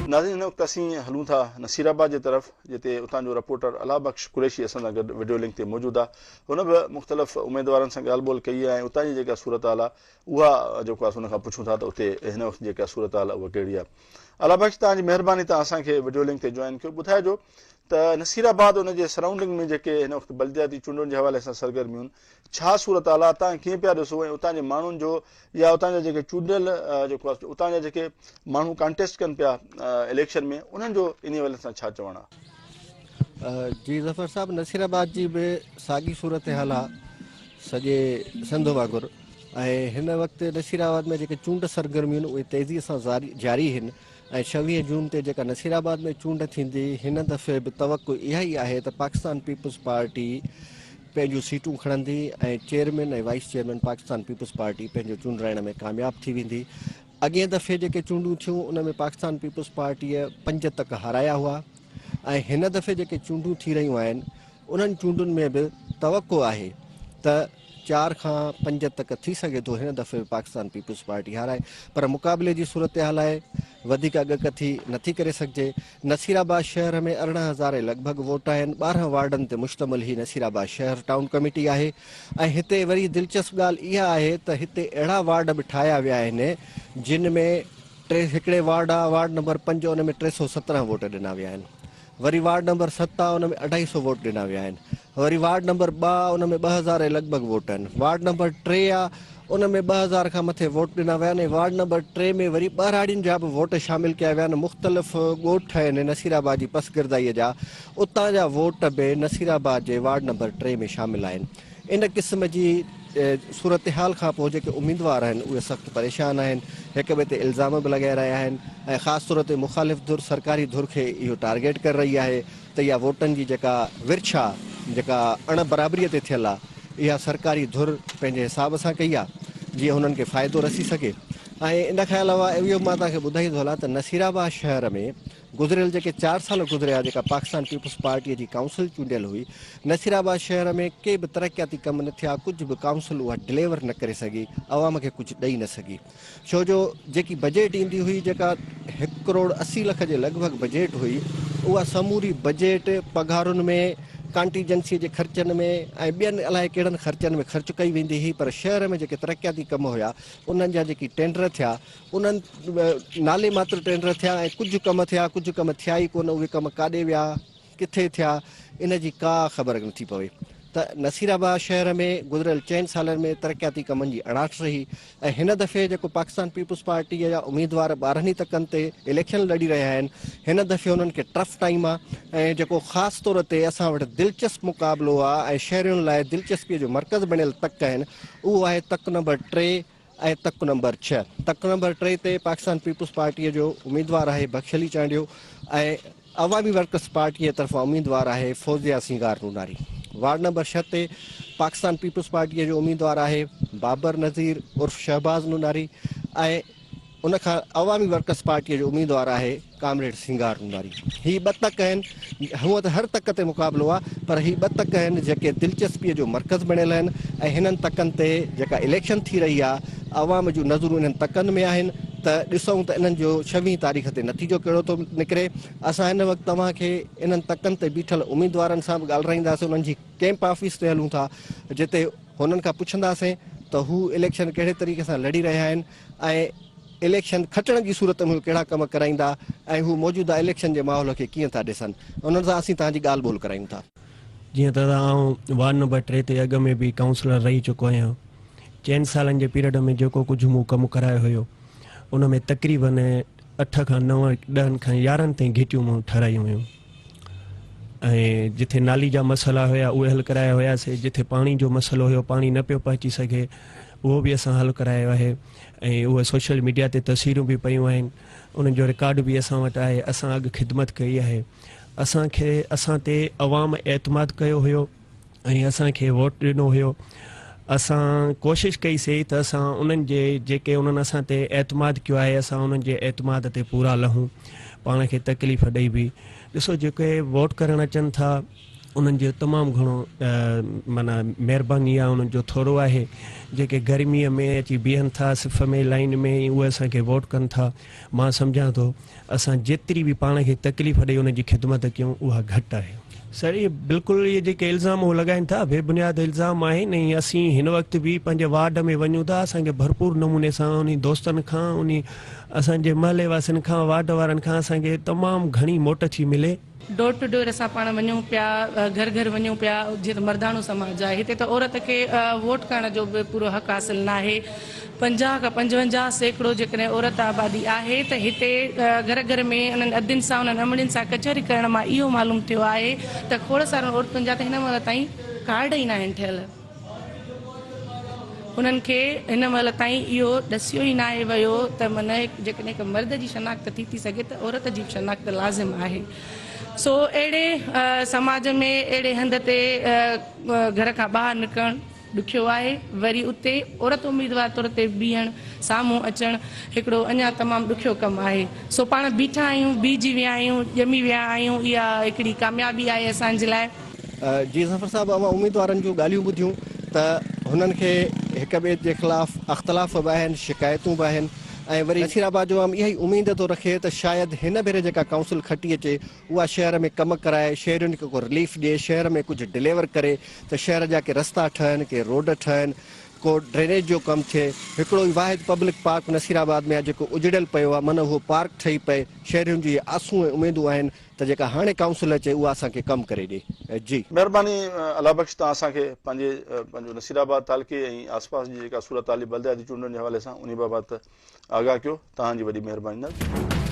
नाज़रीन, हिन वक़्तु असीं हलूं था नसीराबाद जे तरफ़, जिते उतां जो रिपोर्टर अला बख्श कुरैशी असां सां गॾु वीडियो लिंक ते मौजूदु आहे। हुन बि मुख़्तलिफ़ उमेदवारनि सां ॻाल्हि ॿोल कई आहे ऐं उतां जी जेका सूरत हाल आहे उहा जेको आहे हुन खां पुछूं था त उते हिन वक़्तु जेका सूरत हाल आहे उहा कहिड़ी आहे। अला बख्श, तव्हांजी महिरबानी तव्हां असांखे वीडियो लिंक ते जॉइन कयो। ॿुधाइजो त नसीराबाद उन जे सराउंडिंग में जेके हिन वक़्तु बल्दियाती चूंडुनि जे हवाले सां सरगर्मियूं आहिनि, छा सूरत हाल आहे, तव्हां कीअं पिया ॾिसो ऐं उतां जे माण्हुनि जो या उतां जा जेके चूंडियल जेको आहे उतां जा जेके माण्हू कॉन्टेस्ट कनि पिया इलेक्शन में, उन्हनि जो इन हवाले सां छा चवणु आहे? जी ज़फ़र साहब, नसीराबाद जी बि साॻी सूरत हाल आहे सॼे सिंध वांगुरु। ऐं हिन वक़्तु नसीराबाद में जेके चूंड सरगर्मियूं आहिनि उहे तेज़ीअ सां जारी आहिनि ऐं 26 जून ते जेका नसीराबाद में चूंड थींदी, हिन दफ़े बि तवक़ो इहा ई आहे त पाकिस्तान पीपुल्स पार्टी पंहिंजूं सीटूं खणंदी ऐं चेयरमैन ऐं वाइस चेयरमैन पाकिस्तान पीपुल्स पार्टी पंहिंजो चूंडाइण में कामयाबु थी वेंदी। अॻे दफ़े जेके चूंडूं थियूं उन में पाकिस्तान पीपुल्स पार्टीअ 5 तक हाराया हुआ ऐं हिन दफ़े जेके चूंडूं थी रहियूं आहिनि उन्हनि चूंडुनि में बि तवक़ो आहे त 4 खां 5 तक थी सघे थो हिन दफ़े पाकिस्तान पीपुल्स पार्टी हाराए, पर मुक़ाबले जी सूरत हाल आहे, वधीक अॻकथी नथी करे सघिजे। नसीराबाद शहर में 18,000 लॻभॻि वोट आहिनि। 12 वार्डनि ते मुश्तमिल ही नसीराबाद शहर टाउन कमेटी आहे ऐं हिते वरी दिलचस्प ॻाल्हि इहा आहे त हिते अहिड़ा वार्ड बि ठाहिया विया आहिनि जिन में हिकिड़े वार्ड आहे, वार्ड नंबर 5, उन में 317 वोट ॾिना विया आहिनि। वरी वार्ड नंबर 7 आहे, उन में 250 वोट ॾिना विया आहिनि। वरी वार्ड नंबर 2 उन में 2000 लॻभॻि वोट आहिनि। वार्ड नंबर 3 आहे, उन में 2000 खां मथे वोट ॾिना विया आहिनि। वार्ड नंबर 3 में वरी ॿारहाड़ियुनि जा बि वोट शामिलु कया विया आहिनि। मुख़्तलिफ़ ॻोठ आहिनि नसीराबाद जी पसगिरदाईअ जा, उतां जा वोट बि नसीराबाद जे वार्ड नंबर 3 में शामिलु आहिनि। इन क़िस्म जी सूरत हाल खां पोइ जेके उम्मीदवार आहिनि उहे सख़्तु परेशान आहिनि, हिक ॿिए ते इल्ज़ाम बि लॻाए रहिया आहिनि ऐं ख़ासि तौर ते मुख़ालिफ़ धुर सरकारी धुर खे इहो टारगेट करे रही आहे त इहा वोटनि जी जेका विरछा जेका अण बराबरीअ ते थियल आहे, इहा सरकारी धुर पंहिंजे हिसाब सां कई आहे जीअं हुननि खे फ़ाइदो रसी सघे। ऐं इन खां अलावा इहो मां तव्हांखे ॿुधाईंदो हलां त नसीराबाद शहर में गुज़िरियल जेके 4 साल गुज़रिया जेका पाकिस्तान पीपुल्स पार्टीअ जी काउंसिल चूंडियल हुई, नसीराबाद शहर में के बि तरक़ियाती कम न थिया, कुझु बि काउंसिल उहा डिलीवर न करे सघी, अवाम खे कुझु ॾेई न सघी। छो जो जेकी बजट ईंदी हुई, जेका 1,80,00,000 जे लॻभॻि बजट हुई, उहा समूरी बजट पघारुनि में, कॉन्टीजेंसी जे ख़र्चनि में ऐं ॿियनि अलाए कहिड़नि ख़र्चनि में ख़र्च कई वेंदी हुई। पर शहर में जेके तरक़ियाती कम हुया उन्हनि जा जेकी टेंडर थिया, उन्हनि नाले मात्र टेंडर थिया ऐं कुझु कम थिया, कुझु कम थिया ई कोन। उहे कम काॾे विया, किथे थिया, इन जी का ख़बर नथी पवे। त नसीराबाद शहर में गुज़िरियल 4 सालनि में तरक़ियाती कमनि जी अणाट रही ऐं हिन दफ़े जेको पाकिस्तान पीपुल्स पार्टीअ जा उम्मीदवार 12 तकनि ते इलेक्शन लड़ी रहिया आहिनि, हिन दफ़े उन्हनि खे टफ टाइम आहे ऐं जेको ख़ासि तौर ते असां वटि दिलचस्प मुक़ाबिलो आहे ऐं शहरियुनि लाइ दिलचस्पीअ जो मर्कज़ बणियल तक आहिनि, उहो आहे तक नंबर 3 ऐं तक नंबर 6। तक नंबर 3 ते पाकिस्तान पीपुल्स पार्टीअ जो उम्मीदवार आहे बख्शली चांडियो ऐं अवामी वर्कर्स पार्टीअ जे तरफ़ां उम्मीदवार आहे फौज़िया सिंगार नूनारी। वार्ड नंबर 6 ते पाकिस्तान पीपुल्स पार्टीअ जो उम्मीदवार आहे बाबर नज़ीर उर्फ़ शहबाज़ नूनारी ऐं उनखां अवामी वर्कर्स पार्टीअ जो उम्मीदवार आहे कामरेड सिंगार नूनारी। ही 2 तक आहिनि। हूअं त हर तक ते मुक़ाबिलो आहे, पर ही 2 तक आहिनि जेके दिलचस्पीअ जो मर्कज़ बणियल आहिनि ऐं हिननि तकनि ते जेका इलेक्शन थी रही आहे, अवाम जूं नज़रूं इन्हनि तकनि में आहिनि। त ॾिसूं त इन्हनि जो 26 तारीख़ ते नतीजो कहिड़ो थो निकिरे। असां हिन वक़्तु तव्हांखे इन्हनि तकनि ते बीठल उम्मीदवारनि सां बि ॻाल्हाईंदासीं, उन्हनि जी कैंप ऑफिस ते हलूं था, जिते हुननि खां पुछंदासीं त हू इलेक्शन कहिड़े तरीक़े सां लड़ी रहिया आहिनि ऐं इलेक्शन खटण जी सूरत में कहिड़ा कम कराईंदा ऐं हू मौजूदा इलेक्शन जे माहौल खे कीअं था ॾिसनि, उन्हनि सां असीं तव्हांजी ॻाल्हि ॿोल करायूं था। जीअं त आउं वार्ड नंबर 3 ते अॻ में बि काउंसलर रही चुको आहियां। 4 सालनि जे पीरियड में जेको कुझु मूं कमु करायो हुयो, उन में तक़रीबन 8 खां 9, 10 खां 11 ताईं घिटियूं मूं ठारायूं हुयूं ऐं जिथे नाली जा मसइला हुया उहे हल कराया हुयासीं। जिथे पाणी जो मसइलो हुयो, पाणी न पियो पहुची सघे, उहो बि असां हल करायो आहे ऐं उहे सोशल मीडिया ते तस्वीरूं बि पयूं आहिनि, उन्हनि जो रिकॉर्ड बि असां वटि आहे। असां अॻु ख़िदमत कई आहे। असां ते अवाम एतमाद कयो हुयो ऐं असांखे वोट ॾिनो हुयो। असां कोशिशि कईसीं त असां उन्हनि जे जेके उन्हनि असां ते एतमाद कयो आहे, असां उन्हनि जे एतमाद ते पूरा लहूं, पाण खे तकलीफ़ ॾेई बि। ॾिसो, जेके वोट करणु अचनि था उन्हनि जो तमामु घणो माना महिरबानी आहे उन्हनि जो थोरो आहे जेके गर्मीअ में अची बीहनि था सिफ़ में लाइन में उहे असांखे वोट कनि था। मां सम्झां थो असां जेतिरी बि पाण खे तकलीफ़ ॾेई उनजी ख़िदमत कयूं उहा घटि आहे। सर इहे बिल्कुलु इहे जेके इल्ज़ाम उहे लॻाइनि था बेबुनियाद इल्ज़ाम आहिनि ऐं असीं हिन वक़्तु बि पंहिंजे वार्ड में वञूं था असांखे भरपूर नमूने सां उन दोस्तनि खां उन असांजे महले वासियुनि खां वार्ड वारनि खां असांखे तमामु घणी मोट थी मिले। डोर टू डोर असां पाण वञूं पिया, घर घर वञूं पिया। जीअं त मर्दाणो समाज आहे हिते त औरत खे वोट करण जो बि पूरो हक़ हासिल न आहे। 50 खां 55% जेकॾहिं औरत आबादी आहे त हिते घर घर में उन्हनि अदियुनि सां उन्हनि अमड़ियुनि सां कचहरी करण मां इहो मालूम थियो आहे त खोड़ सारनि औरतुनि जा त हिन महिल ताईं कार्ड ई न आहिनि ठहियल। उन्हनि खे हिन महिल ताईं इहो ॾसियो ई न आहे वियो त माना जेकॾहिं हिकु मर्द जी शनाख्त थी सघे त औरत जी बि शनाख्त लाज़िम आहे। सो अहिड़े समाज में अहिड़े हंध ते घर खां ॿाहिरि निकिरणु ॾुखियो आहे। वरी उते औरत उम्मीदवार तौर ते बीहण साम्हूं अचणु हिकिड़ो अञा तमामु ॾुखियो कमु आहे। सो पाण बीठा आहियूं, बीजी विया आहियूं, ॼमी विया आहियूं। इहा हिकिड़ी कामयाबी आहे असांजे लाइ। जी ज़फ़र साहब, अवां उम्मीदवारनि जूं ॻाल्हियूं ॿुधियूं त हुननि खे हिक ॿिए जे ख़िलाफ़ु अख़्तिलाफ़ बि आहिनि, शिकायतूं बि आहिनि ऐं वरी नसीराबाद जो आम इहा ई उमेद थो रखे त शायदि हिन भेरे जेका काउंसिल खटी अचे उहा शहर में कमु कराए, शहरुनि खे को रिलीफ ॾिए, शहर में कुझु डिलीवर करे त शहर जा के रस्ता ठहनि, के रोड ठहनि, को ड्रेनेज जो कमु थिए। हिकिड़ो ई वाहिद पब्लिक पार्क नसीराबाद में आहे जेको उजड़ियल पियो आहे, माना उहो पार्क ठही पए। शहरियुनि जी आसूं ऐं उमेदूं आहिनि त जेका हाणे काउंसिल अचे उहा असांखे कमु करे ॾिए। जी महिरबानी अला बख्श, तव्हां असांखे पंहिंजो नसीराबाद तालुके ऐं आसपास जी जेका सूरत हाल बल्दियाती चूंडनि जे हवाले सां उन बाबति आगाह कयो। तव्हांजी वॾी महिरबानी।